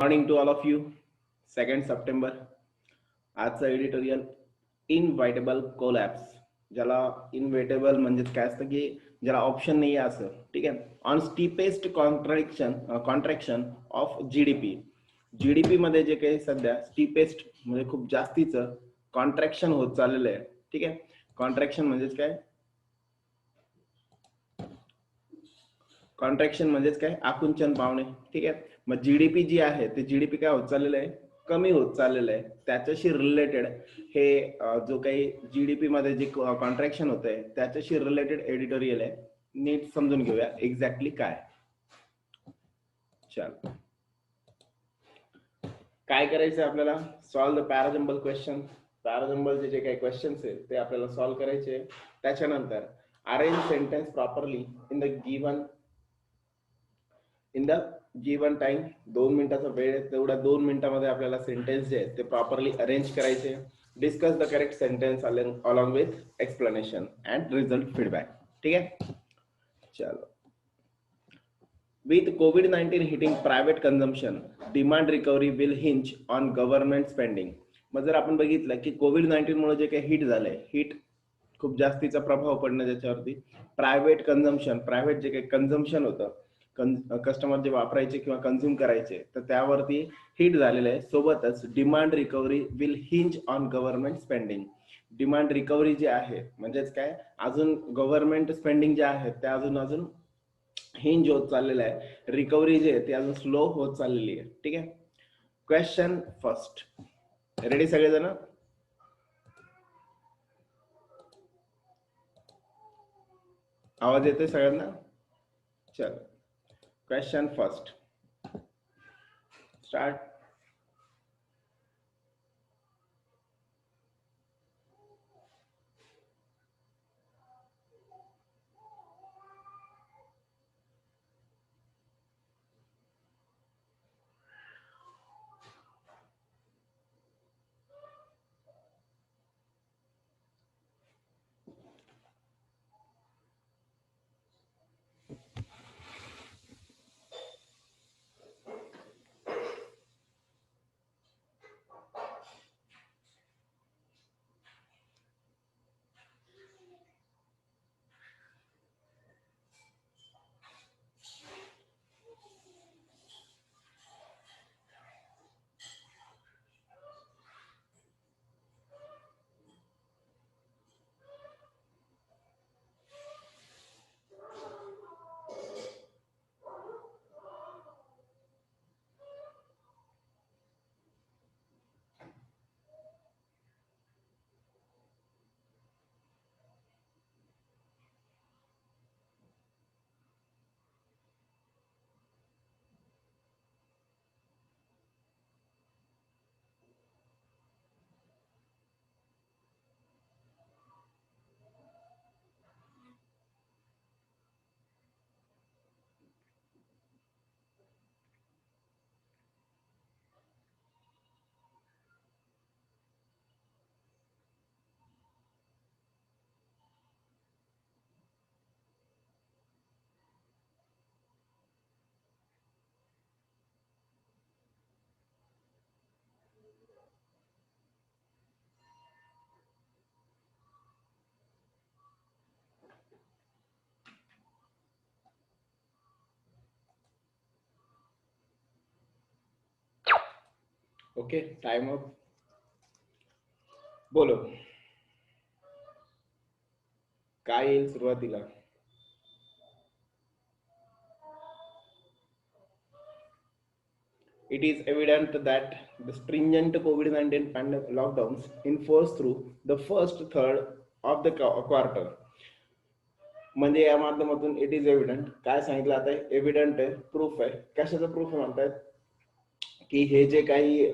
Morning to all of you. 2 September. आजचा editorial inevitable collapse. ज्याला inevitable म्हणजेच काय असतं की ज्याला ऑप्शन नाही आहे असं. ठीक आहे. On steepest contraction of GDP. GDP मध्ये जे काही सध्या स्टीपेस्ट म्हणजे खूप जास्तीचं कॉन्ट्रॅक्शन होत चाललेलं आहे. ठीक आहे. कॉन्ट्रॅक्शन म्हणजेच काय, कॉन्ट्रॅक्शन म्हणजेच काय, आकुंचन पावणे. ठीक आहे. मग जीडीपी जी आहे ते जीडीपी काय होत चाललेलं आहे, कमी होत चाललेलं आहे. त्याच्याशी रिलेटेड हे जो काही जीडीपी मध्ये जे कॉन्ट्रॅक्शन होत आहे त्याच्याशी रिलेटेड एडिटोरियल आहे. नीट समजून घेऊया एक्झॅक्टली काय. चल, काय करायचं आपल्याला, सॉल्व द पॅराजम्बल क्वेश्चन. पॅराजम्बलचे जे काही क्वेश्चन्स आहेत ते आपल्याला सॉल्व करायचे. त्याच्यानंतर arrange sentence properly in the given time. 2 मिनिटाचा वेळ आहे, तेवढ्या 2 मिनिटामध्ये आपल्याला सेंटेन्स जे आहेत ते प्रॉपरली अरेंज करायचे. Discuss the correct sentence along with explanation and result feedback. ठीक आहे. चलो. With COVID-19 hitting private consumption, demand recovery will hinge on government spending. मग जर आपण बघितलं की COVID-19 मुळे जे काही हिट झालंय, हिट खूप जास्तीचा प्रभाव पडणं त्याच्यावरती. प्रायव्हेट कन्झम्पशन, प्रायव्हेट जे काही कन्झम्पशन होतं, कस्टमर जे वापरायचे किंवा कन्झ्युम करायचे, तर त्यावरती हिट झालेलं आहे. सोबतच demand recovery will hinge on government spending. Demand recovery जी आहे म्हणजेच काय, अजून गव्हर्नमेंट स्पेंडिंग जे आहे त्या अजून हिंज होत चाललेलं आहे. रिकव्हरी जे आहे ती अजून स्लो होत चाललेली आहे. ठीक आहे. Question first. रेडी सगळेजण? आवाज येतोय सगळ्यांना? चल, question first, start. Okay, time up. बोलो, काय येईल सुरुवातीला? It is evident that the stringent COVID-19 pandemic lockdowns enforced through the first third of the quarter. म्हणजे या माध्यमातून इट इज एव्हिडंट काय सांगितलं आता? एव्हिडंट आहे, प्रूफ आहे. कशाचं प्रूफ म्हणतायत की हे जे काही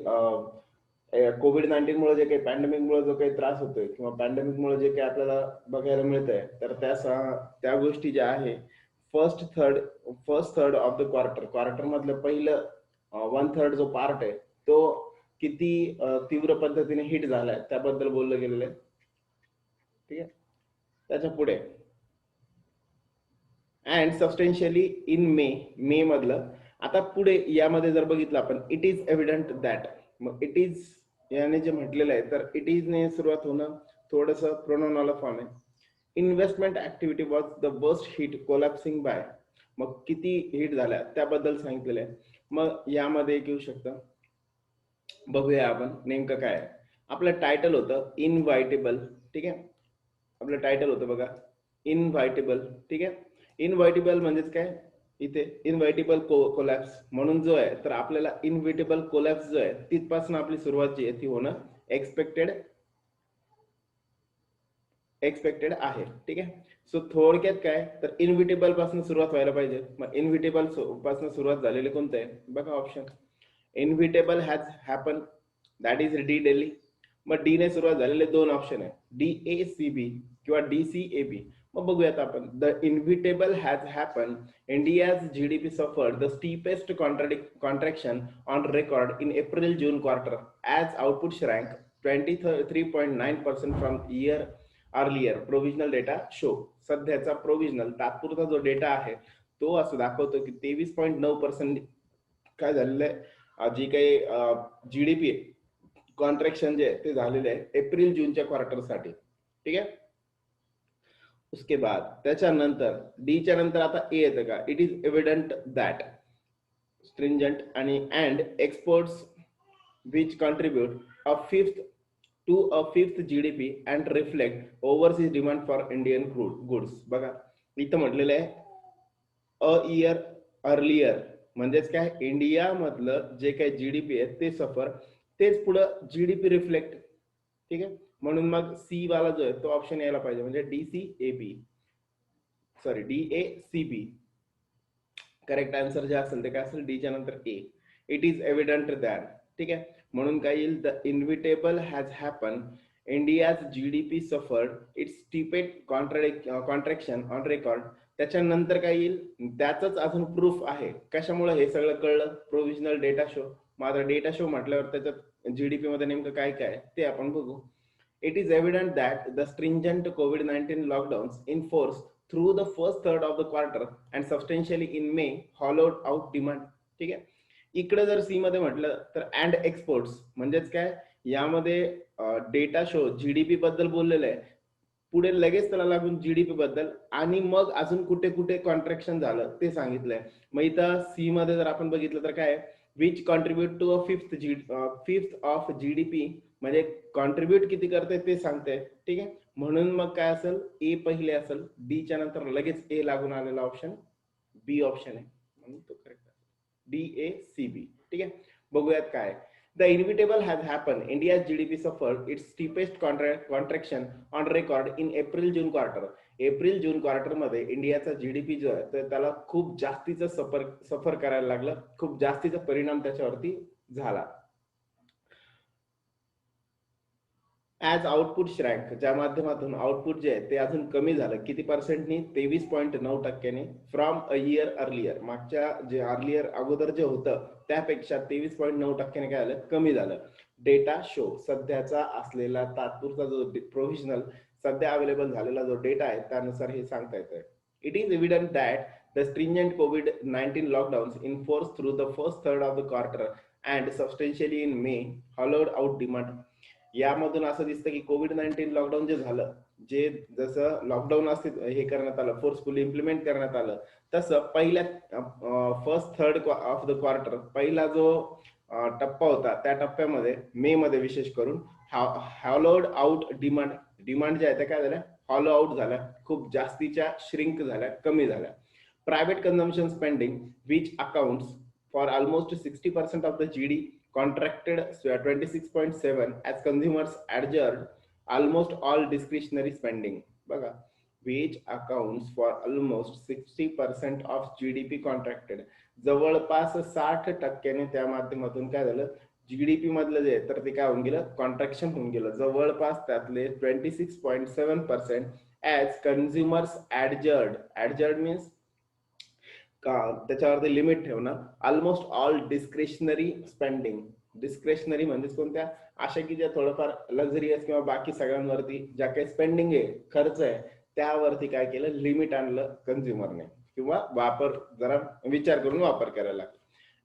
COVID-19 मुळे जे काही पॅन्डेमिक मुळे जो काही त्रास होतोय किंवा पॅन्डेमिक मुळे जे काही आपल्याला बघायला मिळत आहे, तर त्या गोष्टी ज्या आहे, first third of the quarter मधलं पहिलं 1/3 जो पार्ट आहे तो किती तीव्र पद्धतीने हिट झालाय त्याबद्दल बोललं गेलेलं आहे. ठीक आहे. त्याच्या पुढे अँड सबस्टेन्शियली इन मे मधलं आता पुढे यामध्ये जर बघितलं आपण, इट इज एव्हिडंट दॅट, मग इट इज याने जे म्हटलेलं आहे तर इट इज ने सुरुवात होणं थोडस प्रोनाउन वाला फॉर्म आहे. Investment activity was the worst hit collapsing by, मग किती हिट झाल्या त्याबद्दल सांगितलेलं आहे. मग यामध्ये एक येऊ शकतं, बघूया आपण नेमकं काय आहे. आपलं टायटल होतं इनवायटेबल, ठीक आहे. आपलं टायटल होतं बघा इनवायटेबल, ठीक आहे. इनवायटेबल म्हणजेच काय, इथे इनवायटेबल कोलॅप्स म्हणून जो आहे तर आपल्याला इनव्हिटेबल कोलॅप्स जो आहे तिथपासून आपली सुरुवात जी आहे ती होणं एक्सपेक्टेड आहे, ठीक आहे. सो थोडक्यात काय तर इनव्हिटेबल पासून सुरुवात व्हायला पाहिजे. मग इनव्हिटेबल पासून सुरुवात झालेले कोणतं आहे बघा option, inevitable has happen, that is D Delhi. मग डी ने सुरुवात झालेले दोन ऑप्शन आहे, DACB किंवा DCAB. मग बघूयात आपण, the inevitable has happen, India's GDP suffered the steepest contraction on record in April June quarter as output shrank 23.9% from year earlier, provisional data show. सध्याचा प्रोव्हिजनल तात्पुरता जो डेटा आहे तो असं दाखवतो की 23.9% काय झालेलं आहे, जी काही GDP कॉन्ट्रॅक्शन जे ते झालेले आहे एप्रिल जूनच्या क्वार्टरसाठी, ठीक आहे. उसके बाद त्याच्यानंतर डीच्या नंतर आता ए येतं का, इट इज एव्हिडंट दॅट स्ट्रिंजंट आणि and exports which contribute a fifth GDP and reflect overseas demand for Indian goods. बघा इथं म्हटलेलं आहे अ इयर अर्लियर, म्हणजेच काय, इंडिया मधलं जे काही GDP आहे ते सफर, तेच पुढं GDP रिफ्लेक्ट, ठीक आहे. म्हणून मग सी वाला जो आहे तो ऑप्शन यायला पाहिजे, म्हणजे DACB. करेक्ट आन्सर जे असेल ते काय असेल, डीच्या नंतर A, it is evident that, ठीक आहे. म्हणून काय येईल, the inevitable has happen, India's GDP suffered its steepest contraction on record. त्याच्यानंतर काय येईल, त्याच अजून प्रूफ आहे. कशामुळे हे सगळं कळलं, प्रोव्हिजनल डेटा शो. माझा डेटा शो म्हटल्यावर त्याच्यात GDP मध्ये नेमकं काय काय ते आपण बघू. It is evident that the stringent COVID-19 lockdowns in force through the first third of the quarter and substantially in May hollowed out demand, ठीक आहे. इकडे जर सी मध्ये म्हटलं तर अँड एक्सपोर्ट्स म्हणजेच काय, यामध्ये डेटा शो GDP बद्दल बोललेलं आहे, पुढे लगेच त्याला लागून GDP बद्दल, आणि मग अजून कुठे कुठे कॉन्ट्रॅक्शन झालं ते सांगितलंय. मग इथं सी मध्ये जर आपण बघितलं तर काय, which contribute to a fifth of GDP, म्हणजे कॉन्ट्रीब्युट किती करते ते सांगते, ठीक आहे. म्हणून मग काय असेल, ए पहिले असेल, डीच्या नंतर लगेच ए लागून आलेला ऑप्शन बी ऑप्शन आहे, म्हणून तो करेक्ट असेल, DACB, ठीक आहे. बघूयात काय, the inevitable has happen, India's GDP suffered its steepest contraction on record in April June quarter. April June quarter मध्ये इंडियाचा GDP जो आहे तर त्याला खूप जास्तीचा सफर करायला लागलं, खूप जास्तीचा परिणाम त्याच्यावरती झाला. ऍज आउटपुट श्रँक, ज्या माध्यमातून आउटपुट जे आहे ते अजून कमी झालं, किती पर्सेंटनी, 23.9%, फ्रॉम अ इयर अर्लियर, मागच्या जे अर्लियर अगोदर जे होतं त्यापेक्षा 23.9% काय झालं, कमी झालं. डेटा शो, सध्याचा असलेला तात्पुरता जो प्रोव्हिजनल सध्या अवेलेबल झालेला जो डेटा आहे त्यानुसार हे सांगता येतंय. It is evident that the stringent COVID-19 lockdowns in force through the first third of the quarter and substantially in May hollowed out demand. यामधून असं दिसतं की COVID-19 लॉकडाऊन जे झालं, जे जसं लॉकडाऊन असते हे करण्यात आलं, फोर्सफुली इम्प्लिमेंट करण्यात आलं, तसं पहिल्या first third of the quarter पहिला जो टप्पा होता त्या टप्प्यामध्ये मे मध्ये विशेष करून हॉलोड आउट डिमांड जे आहे त्या काय झाल्या, हॉलो आउट झाल्या, खूप जास्तीच्या श्रिंक झाल्या, कमी झाल्या. Private consumption spending which accounts for almost 60% of the GDP contracted 26.7 as consumers adjured almost all discretionary spending. बघा, which accounts for almost 60% of GDP contracted, जवळपास 60% त्या माध्यमातून काय झालं, GDP मधलं जे तर ते काय होऊन गेलं, कॉन्ट्रॅक्शन होऊन गेलं, जवळपास त्यातले 26.7% as consumers adjured means त्याच्यावरती लिमिट ठेवणं, almost all discretionary spending. Discretionary म्हणजेच कोणत्या, अशा की ज्या थोडंफार लक्झरियस किंवा बाकी सगळ्यांवरती ज्या काही स्पेंडिंग आहे, खर्च आहे, त्यावरती काय केलं, लिमिट आणलं कन्झ्युमरने, किंवा वापर जरा विचार करून वापर करायला लागला.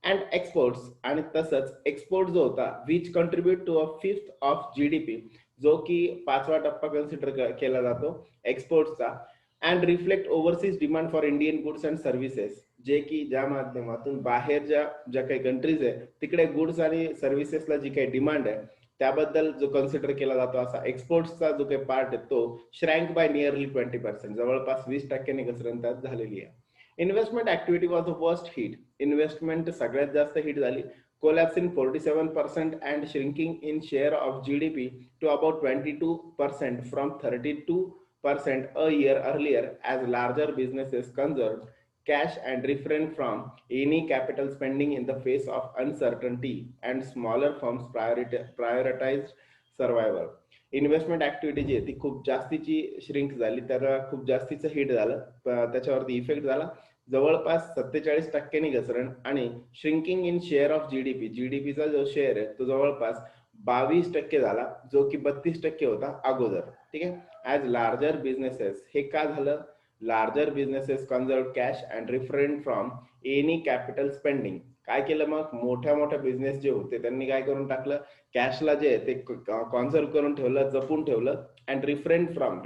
अँड एक्सपोर्ट्स, आणि तसंच एक्सपोर्ट जो होता which contribute to a fifth of GDP, जो की 5वा टप्पा कन्सिडर केला जातो एक्सपोर्टचा, and reflect overseas demand for Indian goods and services, जे की ज्या माध्यमातून बाहेर ज्या काही कंट्रीज आहे तिकडे गुड्स आणि सर्व्हिसेसला जी काही डिमांड आहे त्याबद्दल जो कन्सिडर केला जातो असा एक्सपोर्ट्सचा जो काही पार्ट आहे तो श्रँक बाय नियरली 20%, जवळपास 20% घसरण त्यात झालेली आहे. Investment activity was the worst hit, investment सगळ्यात जास्त हिट झाली. Collapse in 47% and shrinking in share of GDP to about 22% from 32% a year earlier, as larger businesses conserved cash and refrained from any capital spending in the face of uncertainty, and smaller firms prioritized survival. Investment activity जी आहे ती खूप जास्तीची shrink झाली, त्याला खूप जास्तीचं hit झालं, त्याच्यावरती इफेक्ट झाला. जवळपास 47% घसरण, आणि shrinking in share of GDP, जीडीपीचा जो शेअर आहे तो जवळपास 22% झाला, जो की 32% होता अगोदर. ठीक आहे. ऍज लार्जर बिझनेसेस, हे का झालं? Larger businesses conserve cash and refrain from any capital spending. काय केलं मग? मोठ्या मोठ्या बिझनेस जे होते त्यांनी काय करून टाकलं, कॅशला जे आहे ते कॉन्झर्व करून ठेवलं, जपून ठेवलं. अँड रिफ्रेन फ्रॉम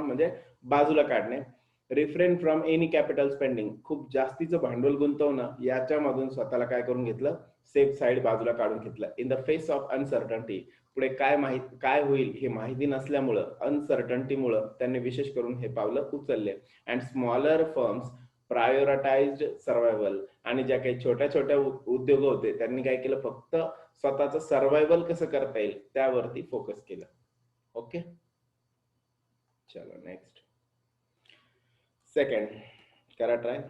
म्हणजे बाजूला काढणे. Refrain from any capital spending, खूप जास्तीचं भांडवल गुंतवणं याच्यामधून स्वतःला काय करून घेतलं, सेफ साईड बाजूला काढून घेतलं. In the face of uncertainty, पुढे काय होईल हे माहिती नसल्यामुळं, अनसर्टन्टीमुळं त्यांनी विशेष करून हे पावलं उचलले. And smaller firms prioritised survival, आणि ज्या काही छोट्या छोट्या उद्योग होते त्यांनी काय केलं, फक्त स्वतःचं सर्व्हायव्हल कसं करता येईल त्यावरती फोकस केलं. ओके, चलो नेक्स्ट. सेकंड करा ट्राय.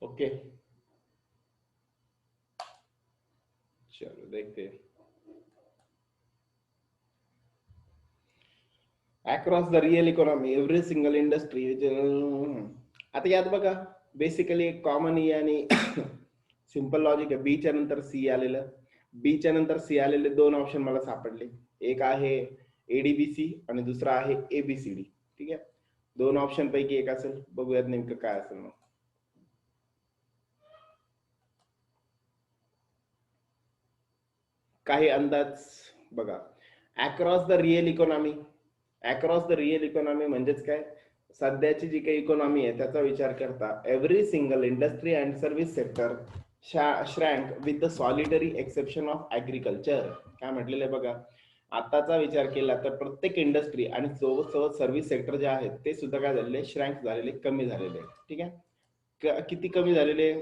ओके, चलो देखते. Across the real economy every single industry. आता यात बघा बेसिकली एक कॉमन ई आणि सिंपल लॉजिक आहे. बीच्या नंतर सी आलेलं, बीच्या नंतर सी आलेले दोन ऑप्शन मला सापडले. एक आहे एडीबीसी आणि दुसरा आहे एबीसीडी. ठीक आहे, दोन ऑप्शन पैकी एक असेल. बघूयात नेमकं काय असेल मग. काही अंदाज बघा. Across the real economy, across the real economy म्हणजेच काय, सध्याची जी काही इकॉनॉमी आहे त्याचा विचार करता every single industry and service sector shrank with the solitary exception of agriculture. काय म्हटलेलं आहे बघा, आताचा विचार केला तर प्रत्येक इंडस्ट्री आणि सोबत सर्व्हिस सेक्टर जे आहेत ते सुद्धा काय झालेले, श्रँक झालेले, कमी झालेले. ठीक आहे, किती कमी झालेले?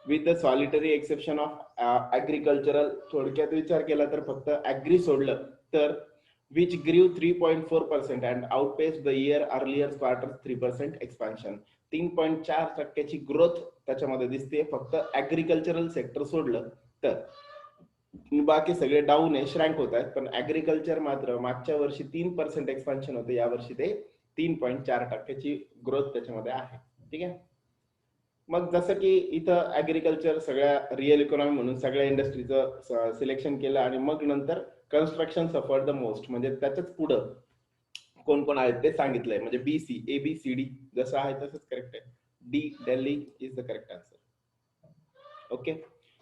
With the solitary exception of agricultural. थोडक्यात विचार केला तर फक्त ऍग्री सोडलं तर विच ग्रीव 3.4% and outpace the year earlier quarter 3% expansion. 3.4% growth त्याच्यामध्ये दिसते फक्त ऍग्रिकल्चरल सेक्टर सोडलं तर. बाकी सगळे डाऊन आहे, श्रँक होत आहेत, पण ऍग्रिकल्चर मात्र मागच्या वर्षी 3% एक्सपान्शन होते, यावर्षी ते 3.4% ग्रोथ त्याच्यामध्ये आहे. ठीक आहे. मग जसं की इथं ऍग्रिकल्चर सगळ्या रिअल इकॉनॉमी म्हणून सगळ्या इंडस्ट्रीचं सिलेक्शन केलं आणि मग नंतर कन्स्ट्रक्शन सफर द मोस्ट, म्हणजे त्याच्याच पुढं कोण कोण आहेत ते सांगितलंय. म्हणजे BC ABCD जसं आहे तसंच करेक्ट आहे. D Delhi is the correct answer. Okay,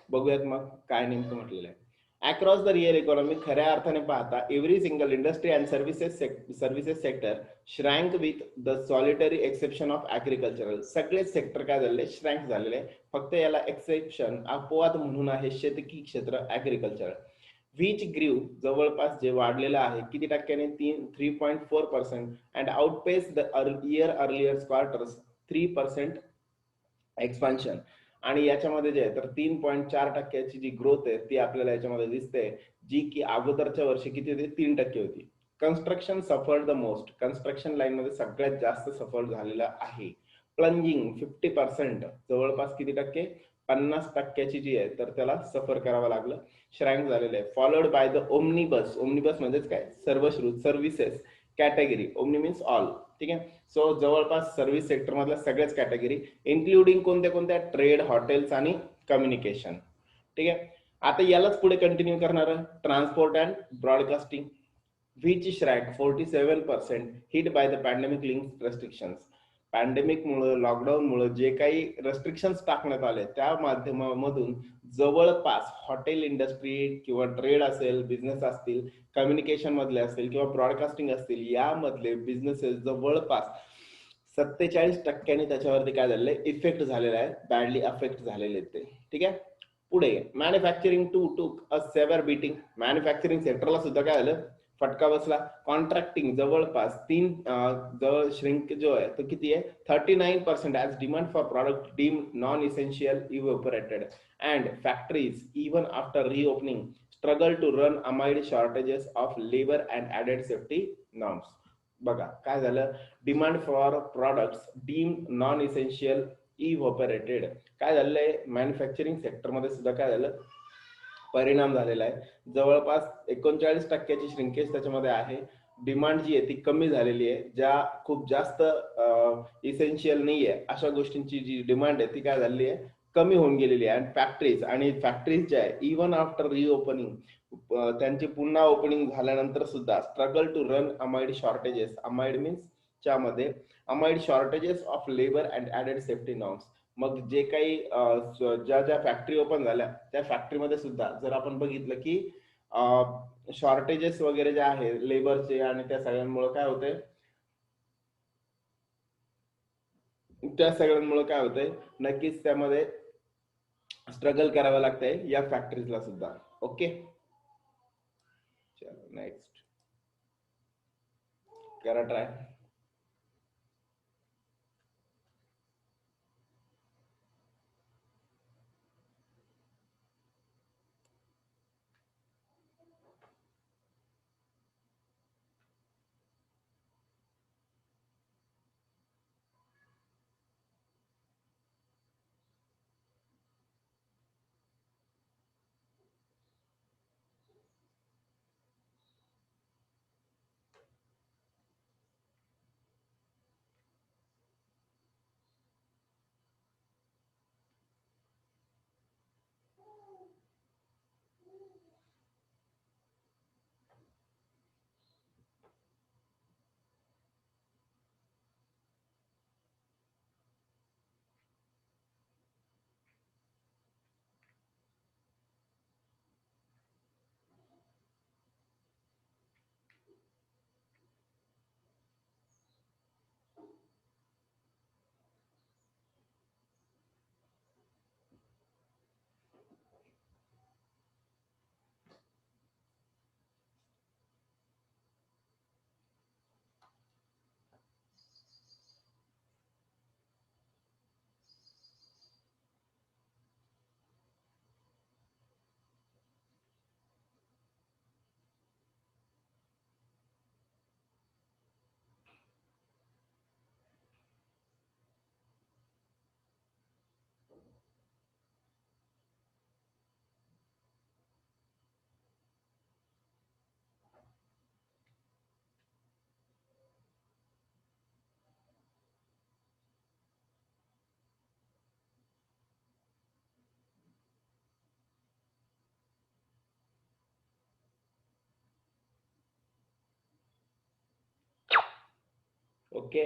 बघूयात मग काय नेमकं म्हटलेलं आहे. अक्रॉस द रिअल इकॉनॉमी खऱ्या अर्थाने पाहता every single industry and services sector shrank with the solitary exception of agricultural. सगळेच सेक्टर काय झालेले, श्रँक झालेले. फक्त याला एक्सेप्शन अपवाद म्हणून आहे शेतकी क्षेत्र, ऍग्रिकल्चर. विच ग्रीव जवळपास जे वाढलेलं आहे किती टक्क्याने, 3.4% and outpace the year earlier quarters 3% expansion. आणि याच्यामध्ये जे आहे तर 3.4%ची जी ग्रोथ आहे ती आपल्याला याच्यामध्ये दिसते, जी की अगोदरच्या वर्षी किती होती, 3% होती. Construction suffered the most. Construction line मध्ये सगळ्यात जास्त सफर झालेला आहे. प्लंजिंग 50%, जवळपास किती टक्के, 50%ची जी आहे तर त्याला सफर करावं लागलं, श्रँक झालेलं आहे. Followed by the omnibus. Omnibus म्हणजेच काय, सर्वश्रुत services category. Omni means all. ठीक आहे. सो जवळपास सर्व्हिस सेक्टर मधल्या सगळ्याच कॅटेगरी, इन्क्लुडिंग कोणत्या कोणत्या, ट्रेड, हॉटेल्स आणि कम्युनिकेशन. ठीक आहे. आता यालाच पुढे कंटिन्यू करणार, transport and broadcasting. Which shrank 47% hit by the pandemic link restrictions. Pandemic मुळे, लॉकडाऊन मुळे जे काही रेस्ट्रिक्शन्स टाकण्यात आले त्या माध्यमामधून जवळपास हॉटेल इंडस्ट्री किंवा ट्रेड असेल, बिझनेस असतील, कम्युनिकेशन मधले असतील किंवा ब्रॉडकास्टिंग असतील, यामधले बिझनेसेस जवळपास 47% त्याच्यावरती काय झालेलं आहे, इफेक्ट झालेला आहे, बॅडली अफेक्ट झालेले ते. ठीक आहे. पुढे मॅन्युफॅक्चरिंग टूक अ सेव्हर बीटिंग. मॅन्युफॅक्चरिंग सेक्टरला सुद्धा काय झालं, फटका बसला. कॉन्ट्रॅक्टिंग जवळपास जवळ श्रिंक जो आहे तो किती आहे, 39% as demand for product deem non essential evaporated. And factories even after reopening struggle to run amid shortages of labour and added safety norms. बघा काय झालं, demand for products deem non essential evaporated. काय झालंय, manufacturing सेक्टरमध्ये सुद्धा काय झालं, परिणाम झालेला आहे. जवळपास 39%ची श्रिंकेज त्याच्यामध्ये आहे. डिमांड जी आहे ती कमी झालेली आहे. ज्या खूप जास्त इसेन्शियल नाही आहे अशा गोष्टींची जी डिमांड आहे ती काय झालेली आहे, कमी होऊन गेलेली आहे. आणि फॅक्टरीज ज्या आहे इव्हन आफ्टर रिओपनिंग, त्यांची पुन्हा ओपनिंग झाल्यानंतर सुद्धा struggle to run amid shortages. Amid means च्यामध्ये amid shortages of labour and added safety norms. मग जे काही ज्या ज्या फॅक्टरी ओपन झाल्या त्या फॅक्टरीमध्ये सुद्धा जर आपण बघितलं की शॉर्टेजेस वगैरे जे आहे लेबरचे आणि त्या सगळ्यांमुळे काय होतंय, काय होतंय, नक्कीच त्यामध्ये स्ट्रगल करावं लागतंय या फॅक्टरीजला सुद्धा. ओके, चलो नेक्स्ट करा ट्राय. ओके,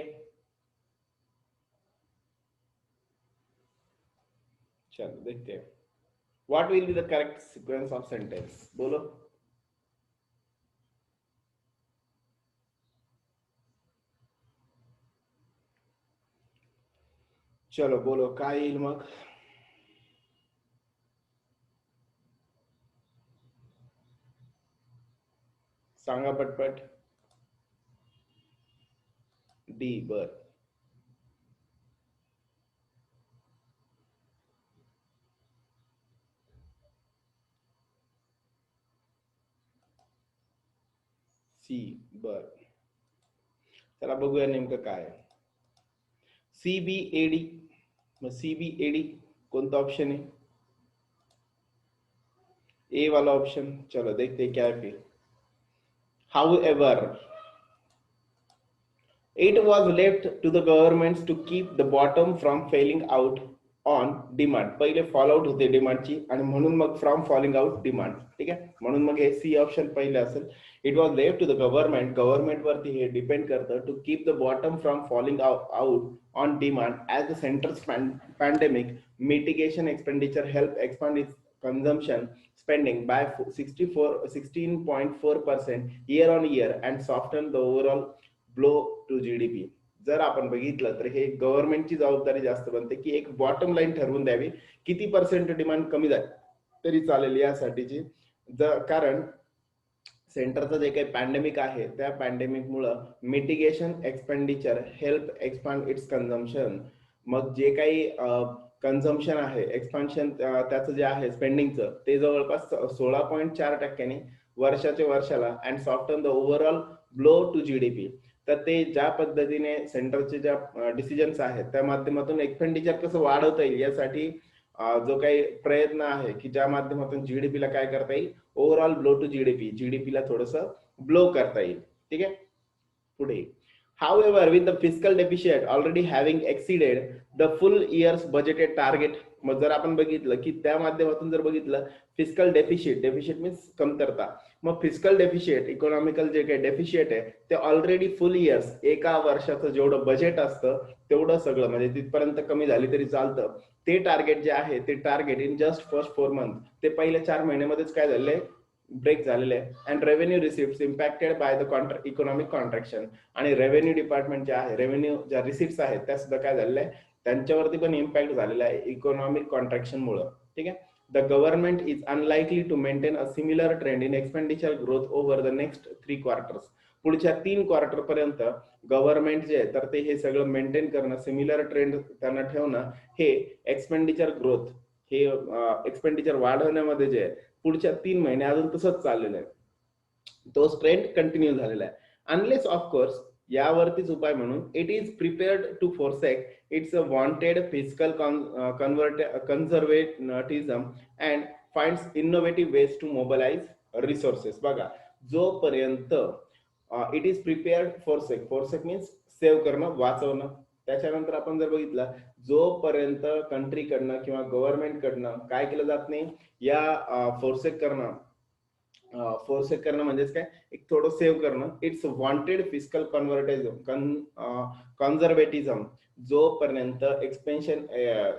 चलो देखते हैं what will be the correct sequence of sentence, बोलो। चलो बोलो काय येईल मग, सांगा पटपट। डी, बर। सी, बर। चला बघूया नेमकं काय आहे। सी बी ए डी, मग सी बी ए डी कोणता ऑप्शन है? ए वाला ऑप्शन, चलो देखते हैं क्या है फिर। However, it was left to the governments to keep the bottom from falling out on demand. पहिले फॉल आउट होते डिमांडची आणि म्हणून मग फ्रॉम फॉलिंग आउट डिमांड, ठीक आहे, म्हणून मग हे सी ऑप्शन पहिले असेल। It was left to the government, government वरती हे डिपेंड करतं to keep the bottom from falling out on demand as the centre's pandemic mitigation expenditure help expand its consumption spending by 16.4% year on year and soften the overall blow to GDP. जर आपण बघितलं तर हे गव्हर्नमेंटची जबाबदारी जास्त बनते की एक बॉटम लाईन ठरवून द्यावी, किती पर्सेंट डिमांड कमी झाली तरी चालेल यासाठीची। कारण सेंटरचं जे काही पॅन्डेमिक आहे त्या पॅन्डेमिक मुळे mitigation expenditure help expand it's consumption, मग जे काही कन्झम्पशन आहे एक्सपान्शन त्याचं जे आहे स्पेंडिंगचं ते जवळपास 16.4% वर्षाच्या वर्षाला and soften the overall blow to GDP. तर ते ज्या पद्धतीने सेंटरचे ज्या डिसिजन्स आहेत त्या माध्यमातून एक्सपेंडिचर कसं वाढवता येईल यासाठी जो काही प्रयत्न आहे की ज्या माध्यमातून जीडीपीला काय करता येईल, ओव्हरऑल ब्लो टू जीडीपी, जीडीपीला थोडस ब्लो करता येईल, ठीक आहे। पुढे however with the fiscal deficit already having exceeded the full year's budgeted target, मग जर आपण बघितलं की त्या माध्यमातून जर बघितलं फिस्कल डेफिशिट, डेफिशिट मीन्स कमतरता, मग फिस्कल डेफिशिट इकॉनॉमिकल जे काही डेफिशिट आहे ते ऑलरेडी फुल इयर्स एका वर्षाचं जेवढं बजेट असतं तेवढं सगळं म्हणजे तिथपर्यंत कमी झाली तरी चालतं, ते टार्गेट जे आहे ते target in just first 4 month ते पहिल्या 4 महिन्यामध्येच काय झालंय, ब्रेक झालेले आहे। And revenue receipt impacted by the economic contraction, आणि रेव्हेन्यू डिपार्टमेंट जे आहे रेव्हेन्यू ज्या रिसिप्ट आहेत त्या सुद्धा काय झालेल्या आहे त्यांच्यावरती पण इम्पॅक्ट झालेला आहे इकॉनॉमिक कॉन्ट्रॅक्शन मुळे, ठीक आहे। The government is unlikely to maintain a similar trend in expenditure growth over the next 3 quarters, पुढच्या 3 क्वार्टर पर्यंत गव्हर्नमेंट जे आहे तर ते हे सगळं मेंटेन करणं, सिमिलर ट्रेंड त्यांना ठेवणं, हे एक्सपेंडिचर ग्रोथ हे एक्सपेंडिचर वाढवण्यामध्ये जे आहे पुढच्या 3 महिने अजून तसंच चाललेलं आहे, तो ट्रेंड कंटिन्यू झालेला आहे। अनलेस ऑफकोर्स यावरतीच उपाय म्हणून it is prepared to forsake its a wonted physical conservatism and finds innovative ways to mobilise resources. बघा, जोपर्यंत it is prepared forsake, forsake means save करणं, वाचवणं, त्याच्यानंतर आपण जर बघितलं जोपर्यंत कंट्रीकडनं किंवा गव्हर्नमेंट कडनं काय केलं जात नाही या फोरसेक करणं, फोरसेक करणं म्हणजेच काय, एक थोडं सेव्ह करणं, इट्स वॉन्टेड फिजिकल कन्झर्वेटिझम, जोपर्यंत एक्सपेन्शन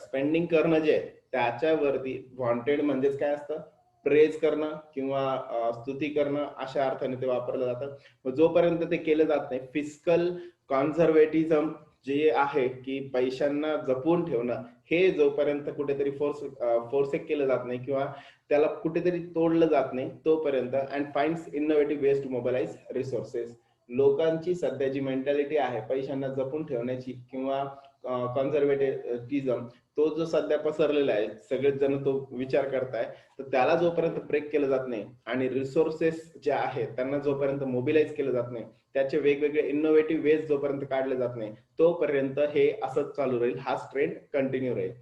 स्पेंडिंग करणं जे त्याच्यावरती वॉन्टेड म्हणजेच काय असतं, प्रेज करणं किंवा स्तुती करणं अशा अर्थाने ते वापरलं जातं। जोपर्यंत ते केलं जात नाही फिजिकल कॉन्झर्वेटिझम जे आहे की पैशांना जपून ठेवणं, हे जोपर्यंत कुठेतरी फोरसेक केलं जात नाही किंवा त्याला कुठेतरी तोडलं जात नाही तोपर्यंत and finds innovative ways to mobilise resources, लोकांची सध्याची मेंटॅलिटी आहे पैशांना जपून ठेवण्याची किंवा कॉन्झर्वेटिव्हिझम तो जो सध्या पसरलेला आहे सगळेच जण तो विचार करताय, तर त्याला जोपर्यंत ब्रेक केलं जात नाही आणि रिसोर्सेस जे आहेत त्यांना जोपर्यंत मोबिलाइज केलं जात नाही, त्याचे वेगवेगळे इनोव्हेटिव्ह वेज जोपर्यंत काढले जात नाही तोपर्यंत हे असंच चालू राहील, हा ट्रेंड कंटिन्यू राहील।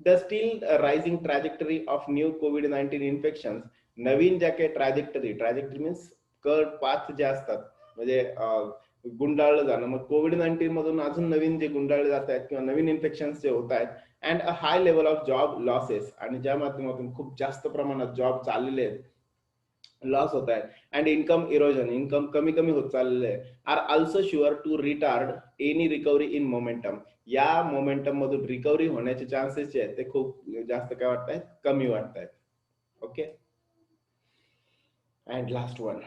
The still rising trajectory of new कोविड-19 इन्फेक्शन, नवीन ज्या काही ट्रॅजेक्टरी मीन्स कर्व पाथ जे असतात म्हणजे गुंडाळलं जाणं, मग कोविड-19 मधून अजून नवीन जे गुंडाळले जात आहेत किंवा नवीन इन्फेक्शन जे होत आहेत and a high level of job losses, आणि ज्या माध्यमातून खूप जास्त प्रमाणात जॉब चाललेले आहेत लॉस होत आहे अँड इन्कम इरोजन, इन्कम कमी कमी होत चाललेलं आहे, are also sure to retard any recovery in momentum. या मोमेंटम मधून रिकव्हरी होण्याचे चान्सेस जे आहेत ते खूप जास्त काय वाटत आहेत, कमी वाटत आहेत. Okay, and last one.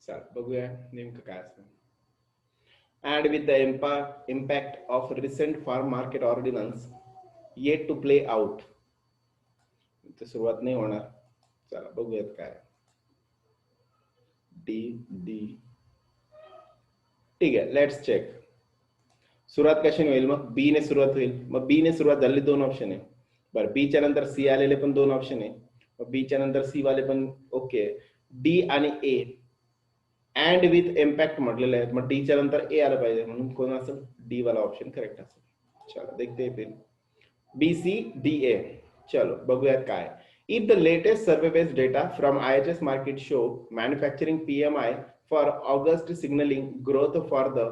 चल बघूया नेमकं काय असतं. And with the impact of recent farm market ordinance yet to play out. इथे सुरुवात नाही होणार. चला बघूयात काय. डी डी ठीक आहे, लेट्स चेक. सुरुवात कशाने होईल, मग बी ने सुरुवात होईल. मग बी ने सुरुवात झाली, दोन ऑप्शन आहे. बरं, बीच्या नंतर सी आलेले पण दोन ऑप्शन आहे. मग बीच्या नंतर सी वाले पण ओके. डी आणि ए अँड विथ इम्पॅक्ट म्हटलेले आहेत, मग डी च्या नंतर ए आलं पाहिजे, म्हणून कोण असेल, डी वाला ऑप्शन करेक्ट असेल. चलो देखते हैं बी सी डी ए. चलो बघूयात काय. If the latest survey based data from IHS market show manufacturing PMI for August signalling growth for the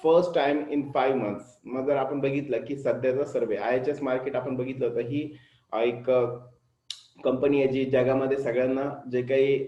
first time in 5 months. मग जर आपण बघितलं की सध्याचा सर्वे IHS मार्केट आपण बघितलं तर ही एक कंपनी आहे जी जगामध्ये सगळ्यांना जे काही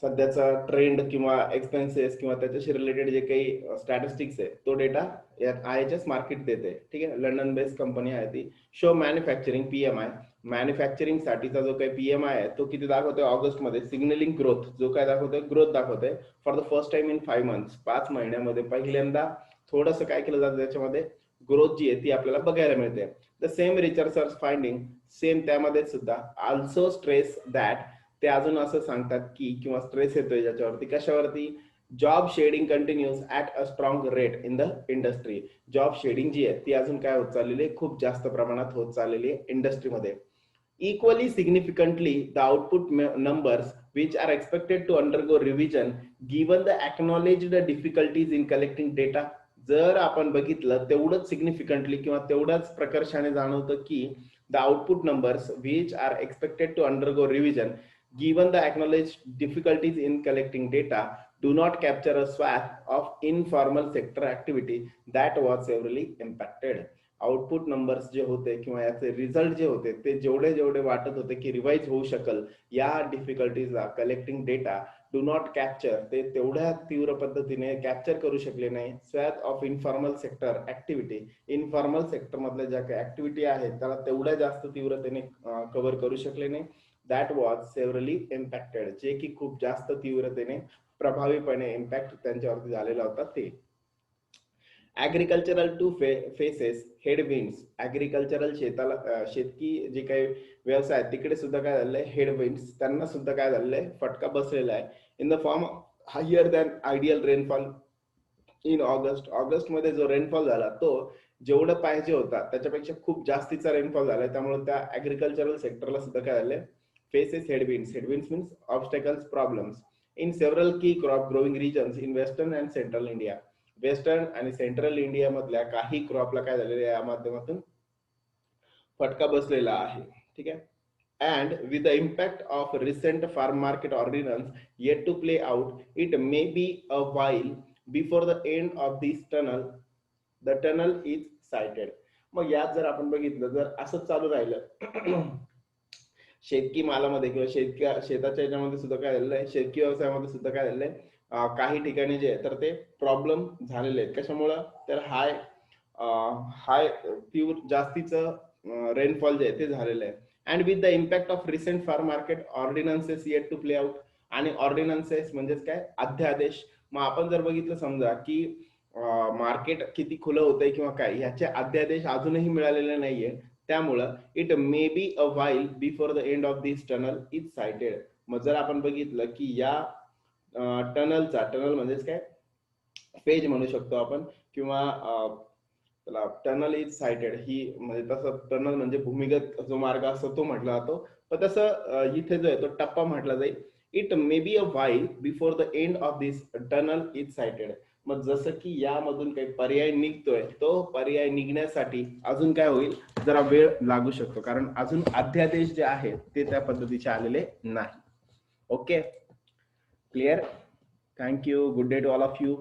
सध्याचा ट्रेंड किंवा एक्सपेन्सेस किंवा त्याच्याशी रिलेटेड जे काही स्टॅटिस्टिक्स आहे तो डेटा IHS मार्केट देते. ठीक आहे, लंडन बेस्ड कंपनी आहे ती. शो मॅन्युफॅक्चरिंग PMI, मॅन्युफॅक्चरिंग साठीचा जो काही PMI आहे तो किती दाखवतोय ऑगस्ट मध्ये, सिग्नलिंग ग्रोथ जो काय दाखवतोय, ग्रोथ दाखवतोय for the first time in 5 months. 5 महिन्यामध्ये पहिल्यांदा थोडंसं काय केलं जातं त्याच्यामध्ये, ग्रोथ जी आहे ती आपल्याला बघायला मिळते. The same researchers finding, same त्यामध्ये सुद्धा आल्सो स्ट्रेस दॅट, ते अजून असं सांगतात की किंवा स्ट्रेस येतोय ज्याच्यावरती, कशावरती, job shedding continues at a strong rate in the industry. Job shedding जी आहे ती अजून काय होत चाललेली आहे, खूप जास्त प्रमाणात होत चाललेली आहे इंडस्ट्रीमध्ये. Equally significantly the output numbers which are expected to undergo revision given the acknowledged difficulties in collecting data. जर आपण बघितलं तेवढंच सिग्निफिकंटली किंवा तेवढ्याच प्रकर्षाने जाणवतं की the output numbers which are expected to undergo revision given the acknowledged difficulties in collecting data do not capture a swath of informal sector activity that was severely impacted. Output numbers जे होते किंवा याचे result जे होते ते जेवढे जेवढे वाटत होते की रिवाइज होऊ शकल या डिफिकल्टीजला collecting data do not capture, ते तेवढ्या तीव्र पद्धतीने कॅप्चर करू शकले नाही. Swathe of informal sector activity, informal sector मधल्या ज्या काही ऍक्टिव्हिटी आहेत त्याला तेवढ्या जास्त तीव्रतेने कव्हर करू शकले नाही. दॅट वॉज सेव्हरली इम्पॅक्टेड, जे की खूप जास्त तीव्रतेने प्रभावीपणे इम्पॅक्ट त्यांच्यावरती झालेला होता ते. Agricultural to faces headwinds. Agricultural शेतकी जे काही व्यवसाय आहेत तिकडे सुद्धा काय झालंय, हेडविंड्स, त्यांना सुद्धा काय झालंय, फटका बसलेला आहे in the form higher than ideal rainfall in August मध्ये जो रेनफॉल झाला तो जेवढं पाहिजे होता त्याच्यापेक्षा खूप जास्तीचा रेनफॉल झालाय. त्यामुळे त्या ऍग्रिकल्चरल सेक्टरला सुद्धा काय झालंय, faces headwinds. Headwinds means obstacles, problems in several key crop growing regions in western and central India. Western आणि सेंट्रल इंडिया मधल्या काही क्रॉपला काय झालेलं आहे, या माध्यमातून फटका बसलेला आहे. ठीक आहे. And with the impact of recent farm market ordinance yet to play out, it may be a while before the end of this tunnel. The tunnel is sighted. मग यात जर आपण बघितलं, जर असंच चालू राहिलं शेतकी मालामध्ये किंवा शेताच्या याच्यामध्ये सुद्धा काय झालेलं आहे, शेतकी व्यवसायामध्ये सुद्धा काय झालेलं आहे, काही ठिकाणी जे आहे तर ते प्रॉब्लेम झालेले आहेत. कशामुळं, तर हाय तीव्र जास्तीचं रेनफॉल जे आहे ते झालेलं आहे. And with the impact of recent farm market ordinances yet to play out. आणि ऑर्डिनन्सेस म्हणजेच काय, अध्यादेश. मग आपण जर बघितलं समजा की मार्केट किती खुलं होतंय किंवा काय, ह्याचे अध्यादेश अजूनही मिळालेले नाहीये. त्यामुळं it may be a while before the end of this tunnel is sighted. मग जर आपण बघितलं की या टनल म्हणजेच काय, पेज म्हणू शकतो आपण, किंवा त्याला टनल इज सायटेड ही म्हणजे तसं टनल म्हणजे भूमिगत जो मार्ग असतो तो म्हटला जातो, पण तसं इथे जो आहे तो टप्पा म्हटला जाईल. It may be a while before the end of this tunnel is sighted. मग जसं की यामधून काही पर्याय निघतोय, तो पर्याय निघण्यासाठी अजून काय होईल, जरा वेळ लागू शकतो, कारण अजून अध्यादेश जे आहेत ते त्या पद्धतीचे आलेले नाही. Okay, clear. Thank you. Good day to all of you.